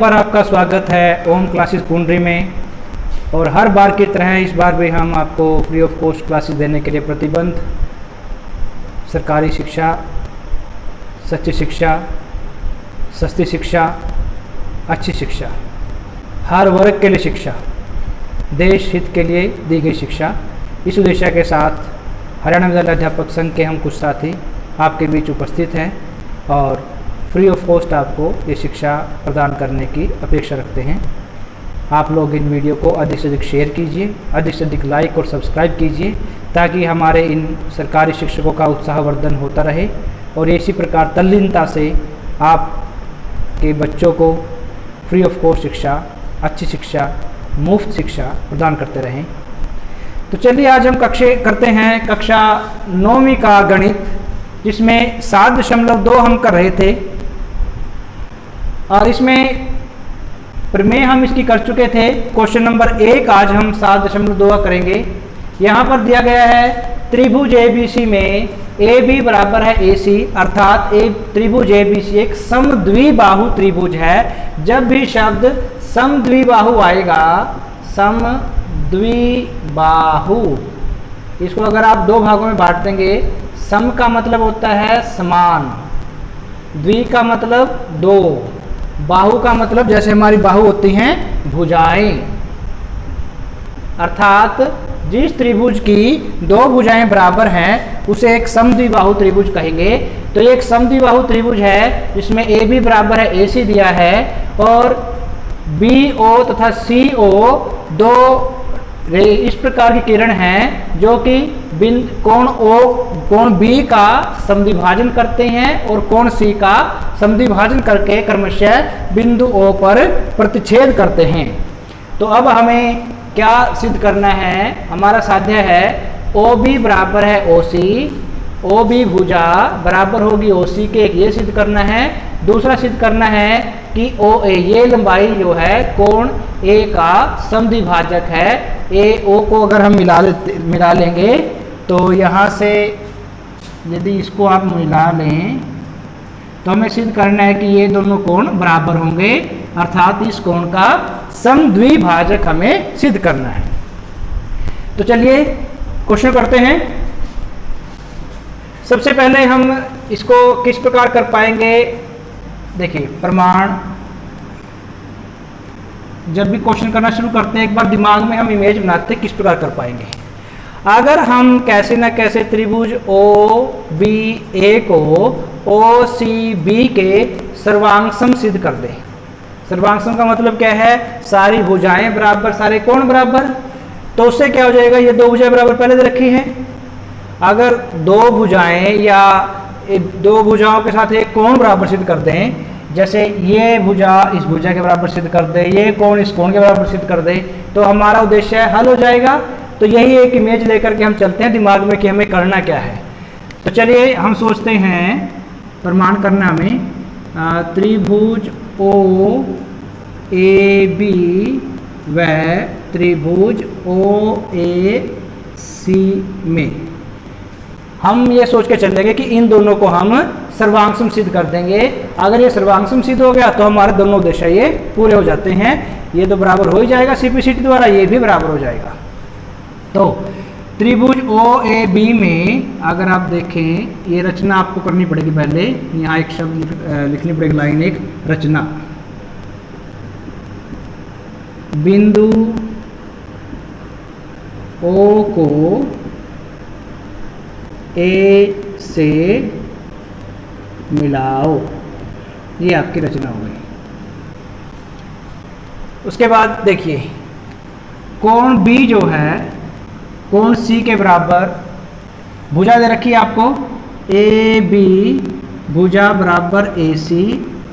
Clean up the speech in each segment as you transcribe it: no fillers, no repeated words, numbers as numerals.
पर आपका स्वागत है ओम क्लासेस पुंडरी में। और हर बार की तरह इस बार भी हम आपको फ्री ऑफ कॉस्ट क्लासेस देने के लिए प्रतिबद्ध। सरकारी शिक्षा, सच्ची शिक्षा, सस्ती शिक्षा, अच्छी शिक्षा, हर वर्ग के लिए शिक्षा, देश हित के लिए दी गई शिक्षा, इस उद्देश्य के साथ हरियाणा विद्यालय अध्यापक संघ के हम कुछ साथी आपके बीच उपस्थित हैं और फ्री ऑफ कॉस्ट आपको ये शिक्षा प्रदान करने की अपेक्षा रखते हैं। आप लोग इन वीडियो को अधिक से अधिक शेयर कीजिए, अधिक से अधिक लाइक और सब्सक्राइब कीजिए ताकि हमारे इन सरकारी शिक्षकों का उत्साहवर्धन होता रहे और इसी प्रकार तल्लीनता से आप के बच्चों को फ्री ऑफ कॉस्ट शिक्षा, अच्छी शिक्षा, मुफ्त शिक्षा प्रदान करते रहें। तो चलिए आज हम करते हैं कक्षा 9वीं का गणित, जिसमें 7.2 हम कर रहे थे और इसमें प्रमेय हम इसकी कर चुके थे। क्वेश्चन नंबर 1 आज हम 7.2 करेंगे। यहाँ पर दिया गया है त्रिभुज ABC में AB बराबर है AC, अर्थात त्रिभुज ABC एक समद्विबाहु त्रिभुज है। जब भी शब्द समद्विबाहु आएगा, समद्विबाहु, इसको अगर आप दो भागों में बांट देंगे, सम का मतलब होता है समान, द्वि का मतलब दो, बाहु का मतलब जैसे हमारी बाहु होती हैं भुजाएं, अर्थात जिस त्रिभुज की दो भुजाएं बराबर हैं उसे एक समद्विबाहु त्रिभुज कहेंगे। तो ये एक समद्विबाहु त्रिभुज है जिसमें AB बराबर है AC दिया है और BO तथा CO दो इस प्रकार की किरण हैं जो कि कोण B का समद्विभाजन करते हैं और कोण C का समद्विभाजन करके क्रमशः बिंदु O पर प्रतिच्छेद करते हैं। तो अब हमें क्या सिद्ध करना है? हमारा साध्य है OB बराबर है OC, OB भुजा बराबर होगी OC के, ये सिद्ध करना है। दूसरा सिद्ध करना है कि OA ये लंबाई जो है कोण A का समद्विभाजक है। AO को अगर हम मिला लेंगे तो यहाँ से यदि इसको आप मिला लें तो हमें सिद्ध करना है कि ये दोनों कोण बराबर होंगे, अर्थात इस कोण का समद्विभाजक हमें सिद्ध करना है। तो चलिए क्वेश्चन करते हैं। सबसे पहले हम इसको किस प्रकार कर पाएंगे? देखिए, प्रमाण, जब भी क्वेश्चन करना शुरू करते हैं एक बार दिमाग में हम इमेज बनाते हैं किस प्रकार कर पाएंगे। अगर हम कैसे ना कैसे त्रिभुज OBA को OCB के सर्वांगसम सिद्ध कर दें। सर्वांगसम का मतलब क्या है? सारी भुजाएं बराबर, सारे कोण बराबर। तो उससे क्या हो जाएगा? ये दो भुजाएं बराबर पहले से रखी हैं। अगर दो भुजाएं या दो भुजाओं के साथ एक कोण बराबर सिद्ध कर दें, जैसे ये भुजा इस भुजा के बराबर सिद्ध कर दे, ये कोण इस कोण के बराबर सिद्ध कर दे, तो हमारा उद्देश्य हल हो जाएगा। तो यही एक इमेज लेकर के हम चलते हैं दिमाग में कि हमें करना क्या है। तो चलिए हम सोचते हैं प्रमाण करना में त्रिभुज OAB व त्रिभुज OAC में हम ये सोच के चलेंगे कि इन दोनों को हम सर्वांगसम सिद्ध कर देंगे। अगर ये सर्वांगसम सिद्ध हो गया तो हमारे दोनों उद्देश्य ये पूरे हो जाते हैं। ये तो बराबर हो ही जाएगा CP/CT द्वारा, ये भी बराबर हो जाएगा। तो त्रिभुज OAB में अगर आप देखें, ये रचना आपको करनी पड़ेगी। पहले यहाँ एक शब्द लिखनी पड़ेगी, लाइन एक, रचना। बिंदु O को A से मिलाओ, ये आपकी रचना हो गई। उसके बाद देखिए, कोण B जो है कोण C के बराबर, भुजा दे रखी है आपको AB भुजा बराबर AC,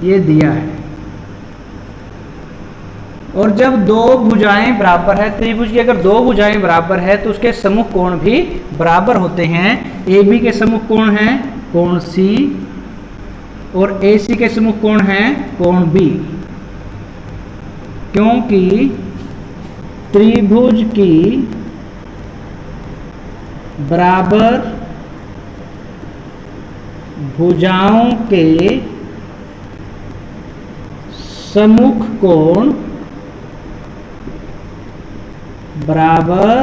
ये दिया है। और जब दो भुजाएं बराबर है, त्रिभुज की अगर दो भुजाएं बराबर है तो उसके सम्मुख कोण भी बराबर होते हैं। AB के सम्मुख कोण है कोण C और AC के सम्मुख कोण है कोण B, क्योंकि त्रिभुज की बराबर भुजाओं के सम्मुख कोण बराबर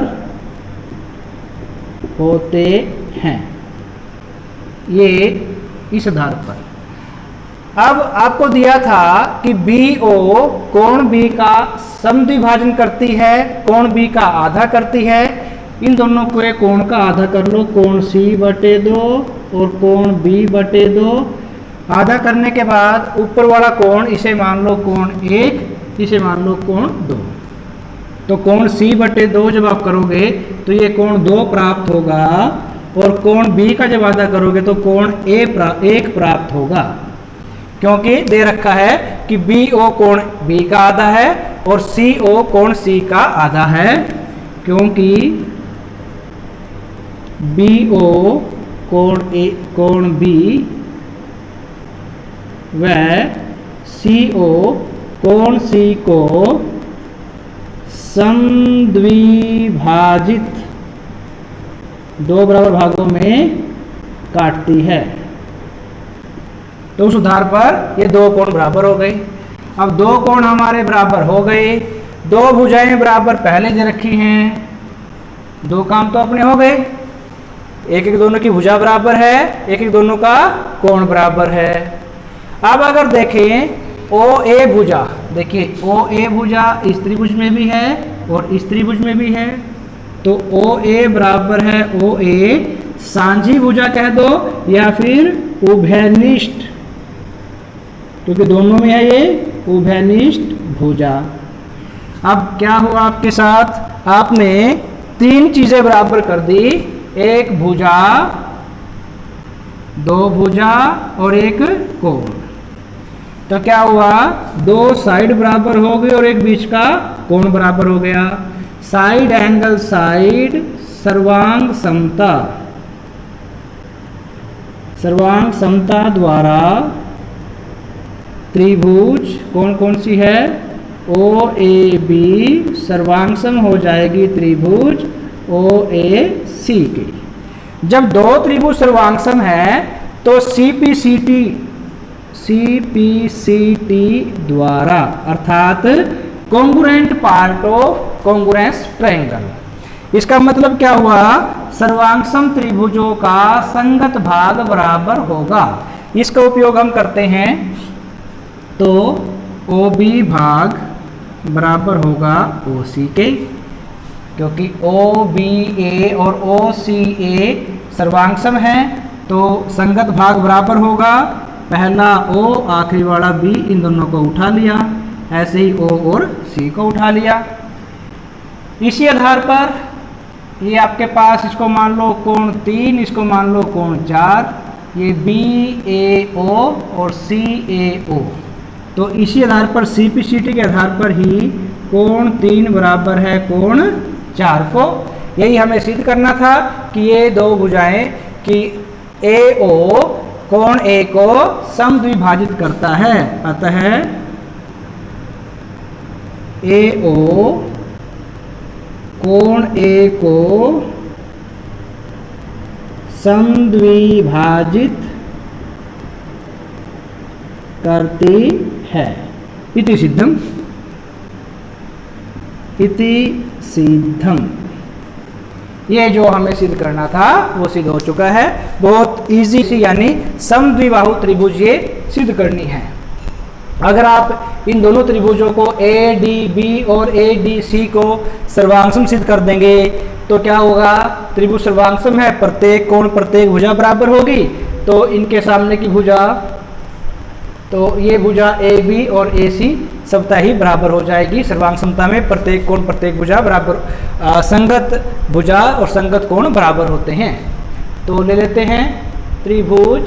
होते हैं। ये इस आधार पर अब आपको दिया था कि BO कोण B का समद्विभाजन करती है, कोण B का आधा करती है। इन दोनों को एक कोण का आधा कर लो, कोण C/2 और कोण B/2। आधा करने के बाद ऊपर वाला कोण इसे मान लो कोण 1, इसे मान लो कोण 2। तो कोण C/2 जब आप करोगे तो ये कोण 2 प्राप्त होगा, और कोण B का जब आधा करोगे तो कोण 1 प्राप्त होगा, क्योंकि दे रखा है कि BO कोण B का आधा है और CO कोण C का आधा है, क्योंकि BO कोण B व CO कोण C को समद्विभाजित 2 बराबर भागों में काटती है। तो उस आधार पर ये 2 कोण बराबर हो गए। अब 2 कोण हमारे बराबर हो गए, 2 भुजाएं बराबर पहले दे रखी हैं, 2 काम तो अपने हो गए। एक दोनों की भुजा बराबर है, एक दोनों का कोण बराबर है। अब अगर देखें OA भुजा, देखिए OA भुजा इस त्रिभुज में भी है और इस त्रिभुज में भी है, तो OA बराबर है OA सांझी भुजा कह दो या फिर उभयनिष्ठ, क्योंकि दोनों में है ये उभयनिष्ठ भुजा। अब क्या हुआ आपके साथ, आपने 3 चीजें बराबर कर दी, एक भुजा, 2 भुजा और एक कोण। तो क्या हुआ, 2 साइड बराबर हो गई और एक बीच का कोण बराबर हो गया। साइड एंगल साइड, सर्वांग समता, सर्वांग समता द्वारा त्रिभुज कौन कौन सी है, OAB सर्वांग सम हो जाएगी त्रिभुज OAC की। जब 2 त्रिभुज सर्वांग सम है तो CPCT द्वारा, अर्थात congruent part of congruence triangle. इसका मतलब क्या हुआ, सर्वांग सम त्रिभुजों का संगत भाग बराबर होगा। इसका उपयोग हम करते हैं, तो OB भाग बराबर होगा OC के, क्योंकि OBA और OCA सर्वांग सम है, तो संगत भाग बराबर होगा। पहला O आखिरी वाला B, इन दोनों को उठा लिया, ऐसे ही O और C को उठा लिया। इसी आधार पर ये आपके पास, इसको मान लो कोण 3, इसको मान लो कोण 4, ये BAO और CAO। तो इसी आधार पर CPCT के आधार पर ही कोण 3 बराबर है कोण 4 को। यही हमें सिद्ध करना था कि ये 2 भुजाएं कि AO कोण A को समद्विभाजित करता है, अतः AO कोण A को समद्विभाजित करती है। इति सिद्धम, इति सिद्धम। ये जो हमें सिद्ध करना था वो सिद्ध हो चुका है। बहुत इजी सी, यानी समद्विबाहु त्रिभुज ये सिद्ध करनी है। अगर आप इन दोनों त्रिभुजों को ADB और ADC को सर्वांगसम सिद्ध कर देंगे तो क्या होगा, त्रिभुज सर्वांगसम है, प्रत्येक कोण प्रत्येक भुजा बराबर होगी, तो इनके सामने की भुजा, तो ये भुजा AB और AC सबता ही बराबर हो जाएगी। सर्वांग समता में प्रत्येक कोण प्रत्येक भुजा बराबर, संगत भुजा और संगत कोण बराबर होते हैं। तो ले लेते हैं त्रिभुज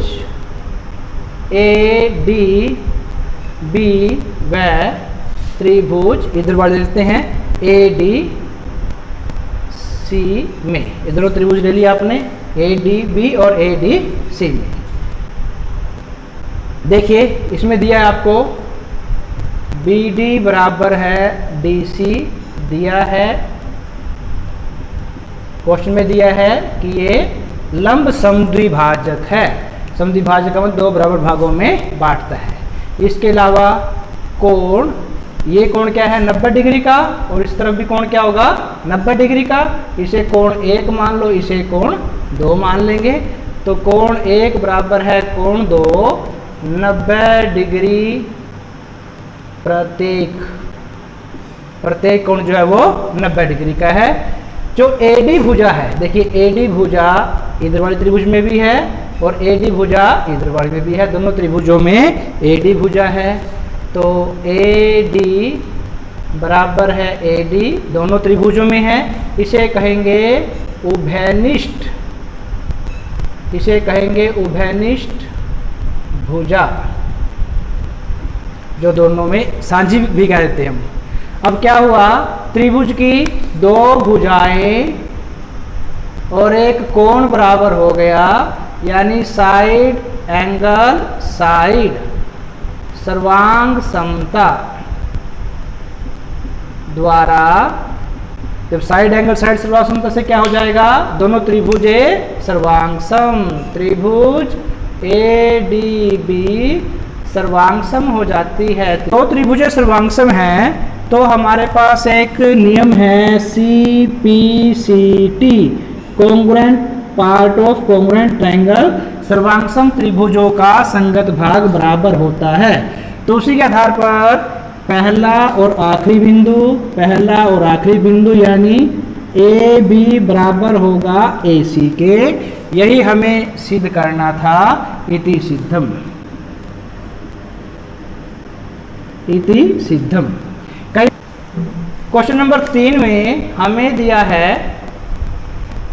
ADB व त्रिभुज, इधर वाले लेते हैं ADC में, इधर त्रिभुज ले लिया आपने ADB और ADC में। देखिए इसमें दिया है आपको BD बराबर है DC, दिया है क्वेश्चन में दिया है कि ये लंब समद्विभाजक है। समद्विभाजक का मतलब 2 बराबर भागों में बांटता है। इसके अलावा कोण, ये कोण क्या है 90 डिग्री का, और इस तरफ भी कोण क्या होगा 90 डिग्री का। इसे कोण 1 मान लो, इसे कोण 2 मान लेंगे। तो कोण 1 बराबर है कोण 2 90 डिग्री प्रत्येक कोण जो है वो 90 डिग्री का है। जो एडी भुजा है, देखिए एडी भुजा इधर वाली त्रिभुज में भी है और एडी भुजा इधर वाली में भी है, दोनों त्रिभुजों में एडी भुजा है। तो एडी बराबर है एडी, दोनों त्रिभुजों में है। इसे कहेंगे उभयनिष्ठ, इसे कहेंगे उभयनिष्ठ भुजा, जो दोनों में साझी भी कह देते हैं हम। अब क्या हुआ, त्रिभुज की 2 भुजाएं और एक कोण बराबर हो गया, यानी साइड एंगल साइड सर्वांग समता द्वारा। जब साइड एंगल साइड सर्वांग समता से क्या हो जाएगा, दोनों त्रिभुजे सर्वांग सम, त्रिभुज ADB सर्वांग सम हो जाती है। तो त्रिभुजे सर्वांग सम है तो हमारे पास एक नियम है CPCT, कोंग्रुएंट पार्ट ऑफ कोंग्रुएंट ट्रायंगल, सर्वांगसम त्रिभुजों का संगत भाग बराबर होता है। तो उसी के आधार पर पहला और आखिरी बिंदु यानी AB बराबर होगा AC के, यही हमें सिद्ध करना था। इति सिद्धम। क्वेश्चन नंबर 3 में हमें दिया है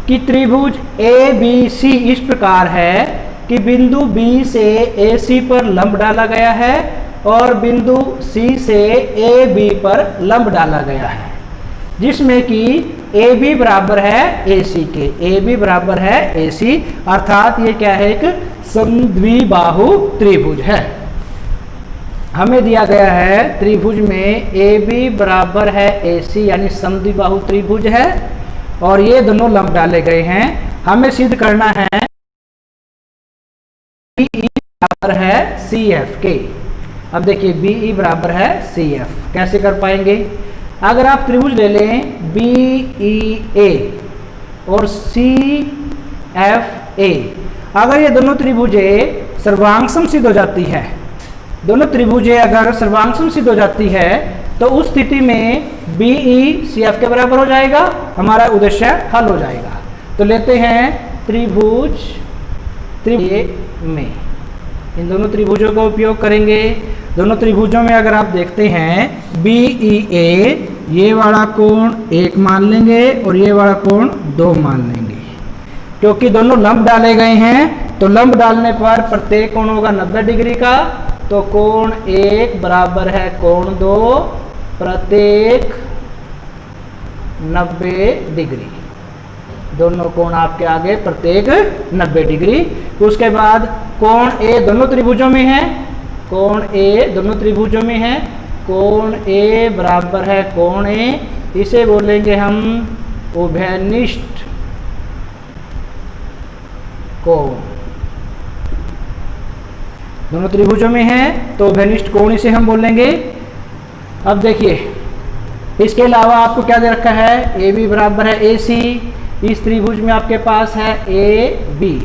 कि त्रिभुज ABC इस प्रकार है कि बिंदु B से AC पर लंब डाला गया है और बिंदु C से AB पर लंब डाला गया है, जिसमें कि AB बराबर है AC के, AB बराबर है AC, अर्थात ये क्या है, एक समद्विबाहु त्रिभुज है। हमें दिया गया है त्रिभुज में AB बराबर है AC, यानी समद्विबाहु त्रिभुज है और ये दोनों लंब डाले गए हैं। हमें सिद्ध करना है BE बराबर है CF के। अब देखिए BE बराबर है CF, कैसे कर पाएंगे। अगर आप त्रिभुज ले लें BEA और CFA, अगर ये दोनों त्रिभुजे सर्वांगसम सिद्ध हो जाती है, दोनों त्रिभुजें अगर सर्वांगसम सिद्ध हो जाती है तो उस स्थिति में BE CF के बराबर हो जाएगा, हमारा उद्देश्य हल हो जाएगा। तो लेते हैं त्रिभुज में, इन दोनों त्रिभुजों का उपयोग करेंगे। दोनों त्रिभुजों में अगर आप देखते हैं BEA, ये वाला कोण 1 मान लेंगे और ये वाला कोण 2 मान लेंगे, क्योंकि दोनों लंब डाले गए हैं। तो लंब डालने पर प्रत्येक कोण होगा 90 डिग्री का, तो कोण 1 बराबर है कोण 2 प्रत्येक 90 डिग्री, दोनों कोण आपके आगे प्रत्येक 90 डिग्री। उसके बाद कोण A दोनों त्रिभुजों में है, कोण A दोनों त्रिभुजों में है, कोण A बराबर है कोण A, इसे बोलेंगे हम उभयनिष्ठ कोण। दोनों त्रिभुजों में है तो उभयनिष्ठ कोण इसे हम बोलेंगे। अब देखिए इसके अलावा आपको क्या दे रखा है, AB बराबर है AC, इस त्रिभुज में आपके पास है AB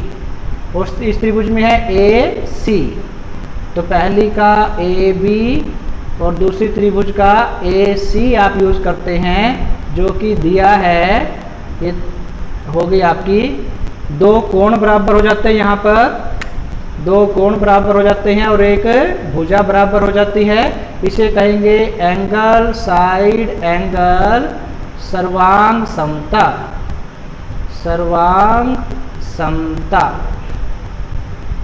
और इस त्रिभुज में है AC। तो पहली का AB और दूसरी त्रिभुज का AC आप यूज करते हैं, जो कि दिया है, ये हो गई आपकी 2 कोण बराबर हो जाते हैं, यहाँ पर 2 कोण बराबर हो जाते हैं और एक भुजा बराबर हो जाती है। इसे कहेंगे एंगल साइड एंगल सर्वांग समता, सर्वांग समता,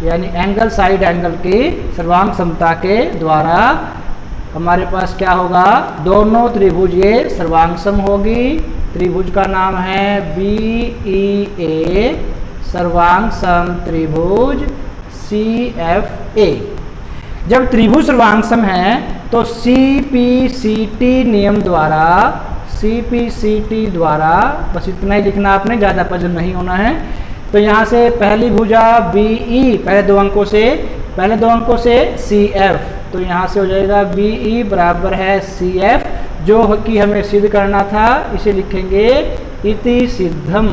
यानी एंगल साइड एंगल की सर्वांग समता के द्वारा हमारे पास क्या होगा, दोनों त्रिभुज ये सर्वांग सम होगी। त्रिभुज का नाम है BEA सर्वांग सम त्रिभुज CFA। जब त्रिभुज सर्वांग सम है तो CPCT नियम द्वारा, CPCT द्वारा, बस इतना ही लिखना आपने, ज़्यादा पजल नहीं होना है। तो यहाँ से पहली भुजा BE पहले दो अंकों से CF तो यहाँ से हो जाएगा BE बराबर है CF, जो कि हमें सिद्ध करना था, इसे लिखेंगे इति सिद्धम।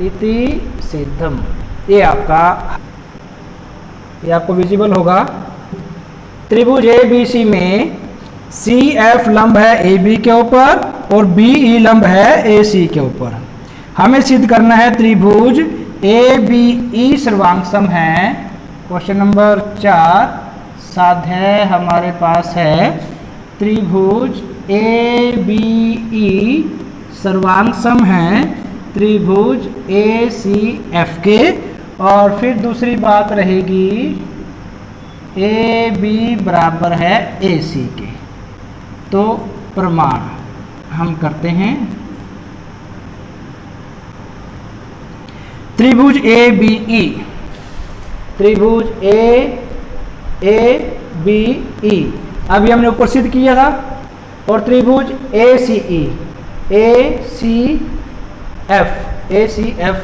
इति सिद्धम, ये आपको विजिबल होगा। त्रिभुज ABC में CF लंब है AB के ऊपर और BE लंब है AC के ऊपर। हमें सिद्ध करना है त्रिभुज ABE सर्वांग है। क्वेश्चन नंबर 4 साध्य हमारे पास है त्रिभुज ABE सर्वांग है त्रिभुज ACF के। और फिर दूसरी बात रहेगी AB बराबर है AC के। तो प्रमाण हम करते हैं। त्रिभुज ABE, त्रिभुज ABE अभी हमने ऊपर सिद्ध किया था। और त्रिभुज ACF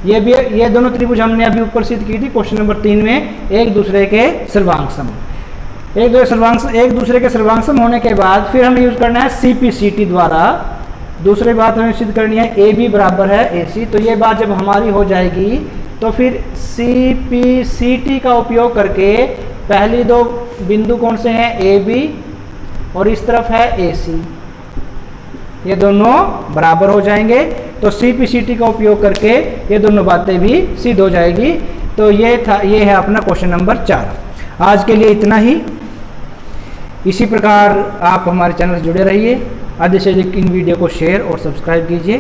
ये दोनों त्रिभुज हमने अभी ऊपर सिद्ध की थी क्वेश्चन नंबर 3 में, एक दूसरे के सर्वांग एक दूसरे के सर्वांग होने के बाद फिर हमें यूज करना है CPCT द्वारा। दूसरी बात हमें सिद्ध करनी है AB बराबर है AC। तो ये बात जब हमारी हो जाएगी तो फिर CPCT का उपयोग करके पहली दो बिंदु कौन से हैं, AB और इस तरफ है AC, ये दोनों बराबर हो जाएंगे। तो CPCT का उपयोग करके ये दोनों बातें भी सिद्ध हो जाएगी। तो ये है अपना क्वेश्चन नंबर 4। आज के लिए इतना ही। इसी प्रकार आप हमारे चैनल से जुड़े रहिए। अधिक से अधिक इन वीडियो को शेयर और सब्सक्राइब कीजिए।